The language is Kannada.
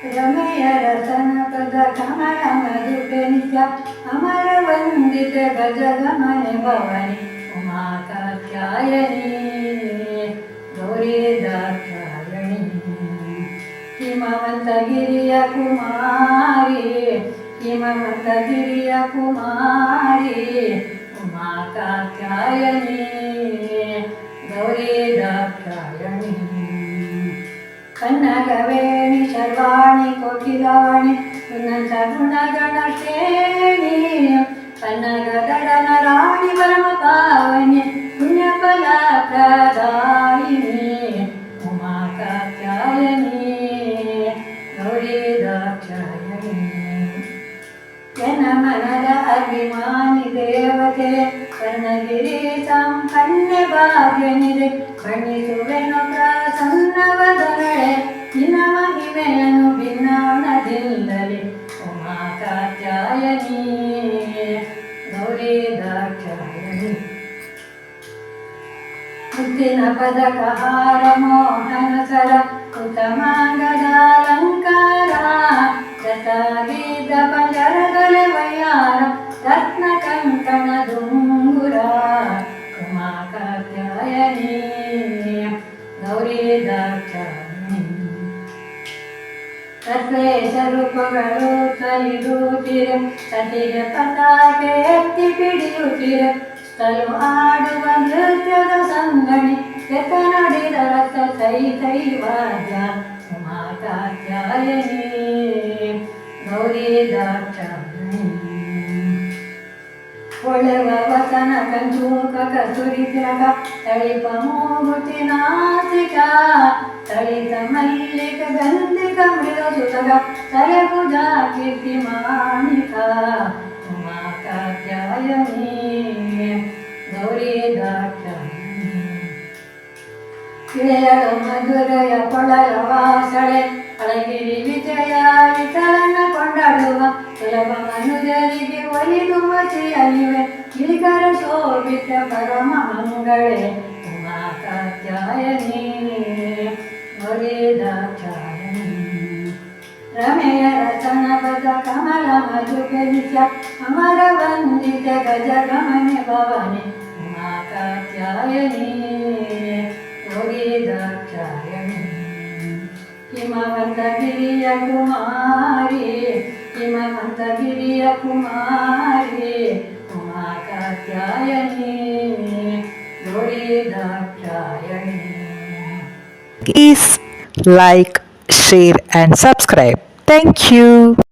ರಮೆಯ ರತನಪದ ಕಮಲ ಮಧುಪೆ ನಿತ್ಯ ಅಮರ ವಂದಿತ ಗಜಗಮನೆ ಭವನಿ ಉಮಾ ಕಾತ್ಯಾಯನಿ ಗೌರಿ ದಾಕ್ಷಾಯಣಿ ಹಿಮವಂತಗಿರಿಯ ಕುಮಾರಿ ಹಿಮವಂತಗಿರಿಯ ಕುಮಾರಿ ಉಮಾ ಕಾತ್ಯಾಯನಿ ಗೌರಿ ದಾಕ್ಷಾಯಣಿ ಕನ್ನಗವೇಣಿ ಶರ್ವಾಣಿ ಕೋಕಿಲಾಣಿ ಉನ್ನತ ಗುಣಗಣ ಶ್ರೇಣಿ ಕನ್ನಗದಡನ ರಾಣಿ ಪರಮ ಪಾವನಿ ಪುಣ್ಯಫಲ ಪ್ರದಾಯಿನಿ ಉಮಾ ಕಾತ್ಯಾಯನಿ ಗೌರಿ ದಾಕ್ಷಾಯಣಿ ಜನ ಮನದ ಅಭಿಮಾನಿ ದೇವತೆ ಕರ್ಣಗಿರಿ ಸಂಪನ್ನೆ ಭಾಗ್ಯನಿದೆ ಬಣ್ಣಿಸುವೆನು ಪ್ರಸನ್ನವದರಳೆ ನಿನ್ನ ಮಹಿಮೆಯನ್ನು ಭಿನ್ನಾಣದಿಂದಲೇ ಉಮಾ ಕಾತ್ಯಾಯನಿ ಗೌರಿ ದಾಕ್ಷಾಯಣಿ ಮುತ್ತಿನ ಪದಕ ಹಾರ ಮೋಹನ ಸರ ಉತ್ತಮಾಂಗದಾಲಂಕಾರ ಜತಾಗಿದ್ದ ಪಂಜರದೊಳೆ ವಯ್ಯಾರ ರತ್ನ ಕಂಕಣ ದುಂಗುರ ಉಮಾ ಕಾತ್ಯಾಯನಿ ಗೌರಿ ದಾಕ್ಷಾಯಣಿ ತತ್ವೇಶ ರೂಪಗಳು ತಲಿದೂತಿರೆ ಸತಿಗೆ ಪತಾಕೆ ಎತ್ತಿ ಪಿಡಿಯುತ್ತಿರೆ ತಲು ಆಡುವ ನೃತ್ಯದ ಸಂಗಣಿ ಎತ್ತ ನುಡಿದ ರಸ ಸೈ ಸೈ ವಾದ್ಯ ಉಮಾ ಕಾತ್ಯಾಯನಿ ಗೌರಿ ದಾಕ್ಷಾಯಣಿ ಹೊಳೆವ ವಸನ ಕಂಚೂಕ ಕಸ್ತೂರಿ ತಿಲಕ ತಳಿಪ ಮೂಗುತಿ ನಾಸಿಕ ತಳಿತ ಮಲ್ಲಿಕ ಗಂಧಿಕ ಮೃದು ಸುತಕ ತಲೆ ಪೂಜಾ ಕೀರ್ತಿ ಮಾಣಿಕ ಉಮಾ ಕಾತ್ಯಾಯನಿ ಗೌರಿ ದಾಕ್ಷಾಯಣಿ ಇಳೆಯಳು ಮಧುರಯ ಕೊಳಲ ವಾಸಳೆ ಅಳಗಿರಿ ವಿಜಯ ವಿಠಲನ ಕೊಂಡಾಡುವ ಸುಲಭ ಮನುಜರಿಗೆ ಒಲಿದು ಮತಿಯಲಿವೆ ಗಿರಿಕರ ಶೋಭಿತ ಪರಮ ಮಂಗಳೇ ಉಮಾ ಕಾತ್ಯಾಯನಿ ಗೌರಿ ದಾಕ್ಷಾಯಣಿ ರಮೆಯ ರತನ ಪದ ಕಮಲ ಮಧುಪೆ ನಿತ್ಯ ಅಮರ ವಂದಿತ ಗಜಗಮನೆ ಭವನಿ ಉಮಾ ಕಾತ್ಯಾಯನಿ ಗೌರಿ ದಾಕ್ಷಾಯಣಿ ಹಿಮವಂತಗಿರಿಯ ಕುಮಾರಿ ಹಿಮವಂತಗಿರಿಯ ಕುಮಾರಿ Uma Katyayani Gauri Dakshayani. Please like, share and subscribe. Thank you.